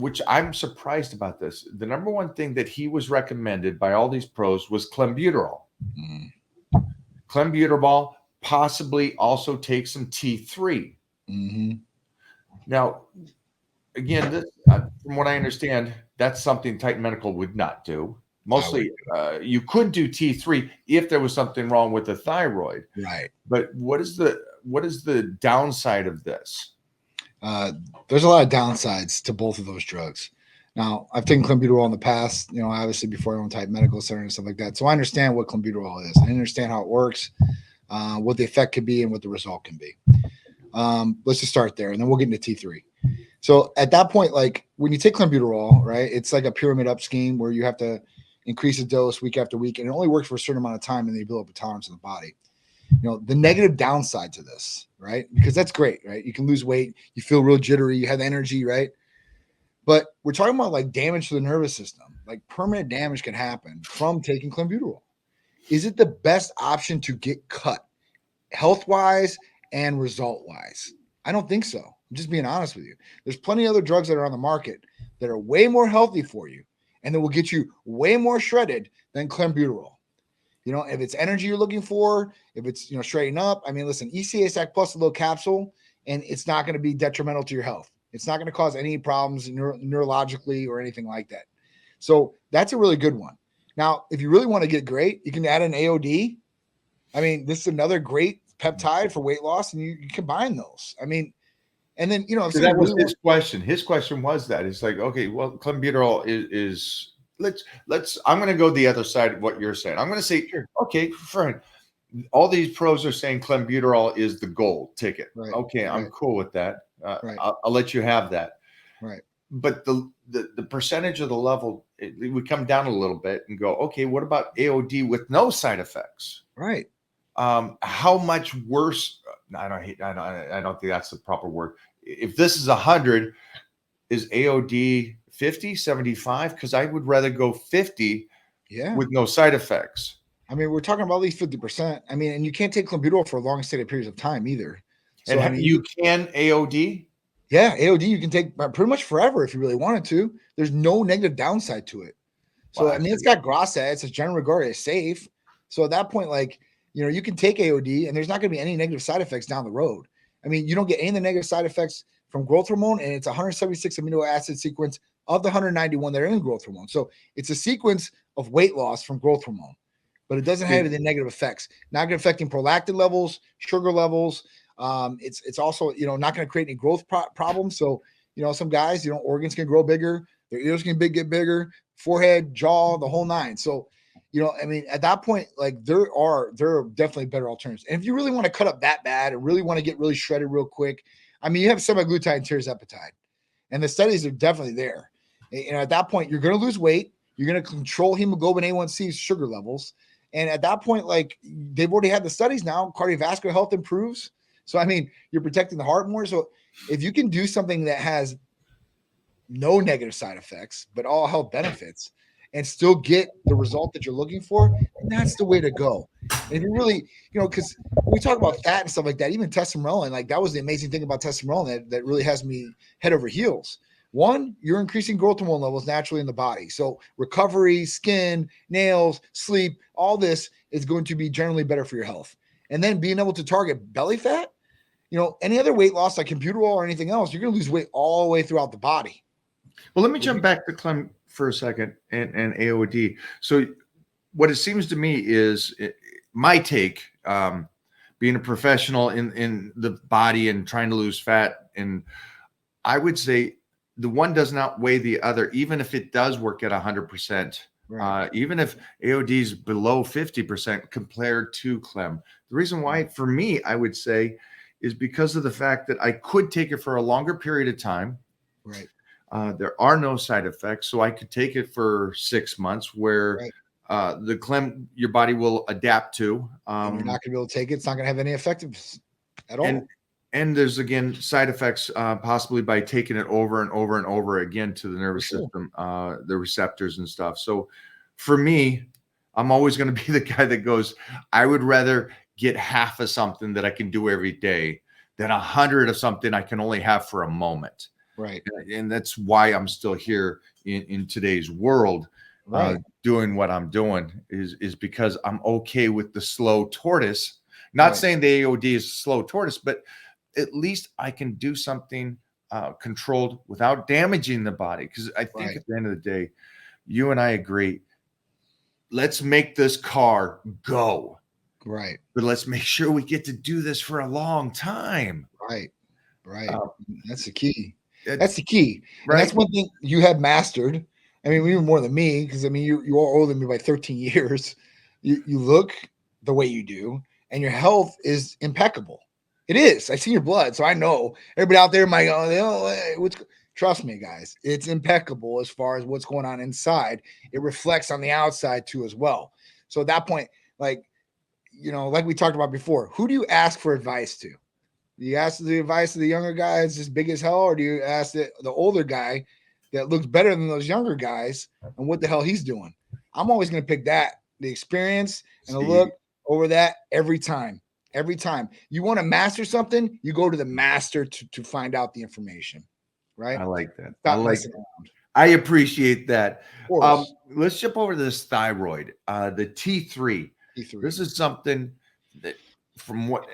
which I'm surprised about this. The number one thing that he was recommended by all these pros was clenbuterol. Mm. Clenbuterol, possibly also take some T3. Mm-hmm. Now, again, this, from what I understand, that's something Titan Medical would not do. Mostly, you could do T3 if there was something wrong with the thyroid. Right. But what is the downside of this? There's a lot of downsides to both of those drugs. Now, I've taken clenbuterol in the past, obviously before I went to Titan Medical Center and stuff like that. So I understand what clenbuterol is. I understand how it works, what the effect could be, and what the result can be. Let's just start there, and then we'll get into T3. So at that point, like when you take clenbuterol, right, it's like a pyramid up scheme where you have to increase the dose week after week, and it only works for a certain amount of time, and then you build up a tolerance in the body. The negative downside to this, right, because that's great, right? You can lose weight, you feel real jittery, you have energy, right? But we're talking about like damage to the nervous system, like permanent damage can happen from taking clenbuterol. Is it the best option to get cut health-wise and result-wise? I don't think so. I'm just being honest with you. There's plenty of other drugs that are on the market that are way more healthy for you and that will get you way more shredded than clenbuterol. If it's energy you're looking for, if it's, straightening up, I mean, listen, ECA-SAC plus a little capsule, and it's not going to be detrimental to your health. It's not going to cause any problems neurologically or anything like that. So that's a really good one. Now, if you really want to get great, you can add an AOD. I mean, this is another great peptide for weight loss, and you combine those. I mean, and then, if that was his question. His question was that it's like, okay, well, clenbuterol is let's I'm going to go the other side of what you're saying. I'm going to say, okay, friend, all these pros are saying clenbuterol is the gold ticket. Right. Okay, I'm cool with that. Right. I'll let you have that. Right. But the percentage of the level, it would come down a little bit and go, okay, what about AOD with no side effects? Right. How much worse? I don't think that's the proper word. If this is 100, is AOD 50, 75? Because I would rather go 50 with no side effects. I mean, we're talking about at least 50%. I mean, and you can't take clenbuterol for long extended periods of time either. So, and you can AOD? Yeah, AOD you can take pretty much forever if you really wanted to. There's no negative downside to it. So, well, I mean, it's got GRASA. It's generally regarded as safe. So at that point, like, you can take AOD and there's not going to be any negative side effects down the road. I mean, you don't get any of the negative side effects from growth hormone, and it's 176 amino acid sequence of the 191 that are in growth hormone. So it's a sequence of weight loss from growth hormone, but it doesn't have any negative effects. Not going to affect prolactin levels, sugar levels. It's also, not going to create any growth problems. So, some guys, organs can grow bigger, their ears can get bigger, forehead, jaw, the whole nine. So, I mean, at that point, like there are definitely better alternatives. And if you really want to cut up that bad and really want to get really shredded real quick, I mean, you have semaglutide and tirzepatide, and the studies are definitely there. And at that point, you're going to lose weight. You're going to control hemoglobin A1C sugar levels. And at that point, like they've already had the studies now, cardiovascular health improves. So, I mean, you're protecting the heart more. So if you can do something that has no negative side effects, but all health benefits and still get the result that you're looking for, that's the way to go. And if you really, because when we talk about fat and stuff like that, even testosterone, like that was the amazing thing about testosterone that really has me head over heels. One, you're increasing growth hormone levels naturally in the body. So recovery, skin, nails, sleep, all this is going to be generally better for your health. And then being able to target belly fat, any other weight loss like clenbuterol or anything else, you're going to lose weight all the way throughout the body. Well, let me jump back to Clem for a second and AOD. So what it seems to me is my take, being a professional in the body and trying to lose fat. And I would say the one does not weigh the other, even if it does work at 100%. Right. Even if AOD is below 50% compared to Clem. The reason why, for me, I would say, is because of the fact that I could take it for a longer period of time. Right. There are no side effects, so I could take it for 6 months where the Clem your body will adapt to. And you're not going to be able to take it. It's not going to have any effectiveness at all. And there's, again, side effects possibly by taking it over and over and over again to the nervous system, the receptors and stuff. So for me, I'm always going to be the guy that goes, I would rather get half of something that I can do every day than 100 of something I can only have for a moment. Right. And that's why I'm still here in today's world, Right. doing what I'm doing is because I'm okay with the slow tortoise. Not saying the AOD is slow tortoise, but at least I can do something controlled without damaging the body. Because I think at the end of the day, you and I agree, let's make this car go. Right. But let's make sure we get to do this for a long time. Right. That's the key. That's the Right. key. And that's one thing you have mastered. I mean, even more than me, because I mean, you are older than me by 13 years. You look the way you do, and your health is impeccable. It is. I see your blood, so I know. Everybody out there might go, trust me, guys. It's impeccable as far as what's going on inside. It reflects on the outside too, as well. So at that point, like we talked about before, who do you ask for advice to? Do you ask the advice of the younger guys as big as hell, or do you ask the older guy that looks better than those younger guys and what the hell he's doing? I'm always going to pick the experience and the look over that every time. Every time you want to master something, you go to the master to find out the information. Right. I like that. Around. I appreciate that. Let's jump over to this thyroid, the T3. This is something that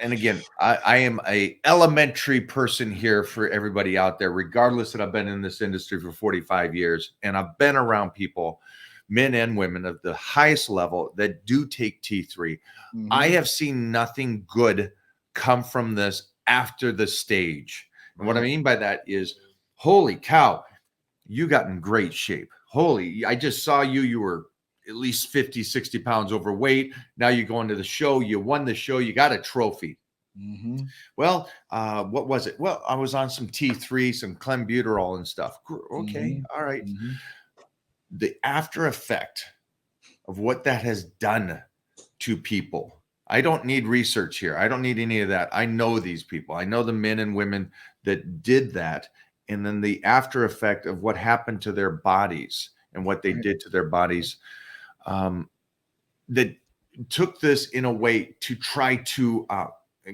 and again, I am a elementary person here for everybody out there, regardless that I've been in this industry for 45 years. And I've been around people, men and women of the highest level that do take T3. Mm-hmm. I have seen nothing good come from this after the stage. And what I mean by that is, holy cow, you got in great shape. I just saw you were at least 50, 60 pounds overweight. Now you go into the show, you won the show, you got a trophy. Mm-hmm. Well, what was it? Well, I was on some T3, some clenbuterol and stuff. Okay. All right. Mm-hmm. The after effect of what that has done to people. I don't need research here. I don't need any of that. I know these people. I know the men and women that did that. And then the after effect of what happened to their bodies and what they did to their bodies, that took this in a way to try to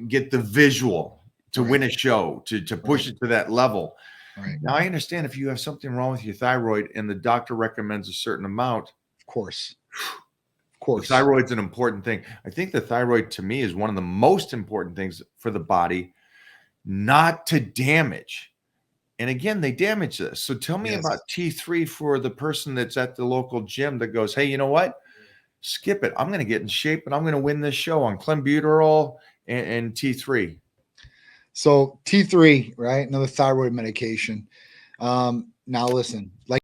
get the visual to win a show, to push it to that level. Right. Now, I understand if you have something wrong with your thyroid and the doctor recommends a certain amount. Of course. The thyroid's an important thing. I think the thyroid to me is one of the most important things for the body not to damage. And again, they damage this. So tell me about T3 for the person that's at the local gym that goes, hey, you know what? Skip it. I'm going to get in shape and I'm going to win this show on clenbuterol and T3. So T3, right? Another thyroid medication. Now listen, like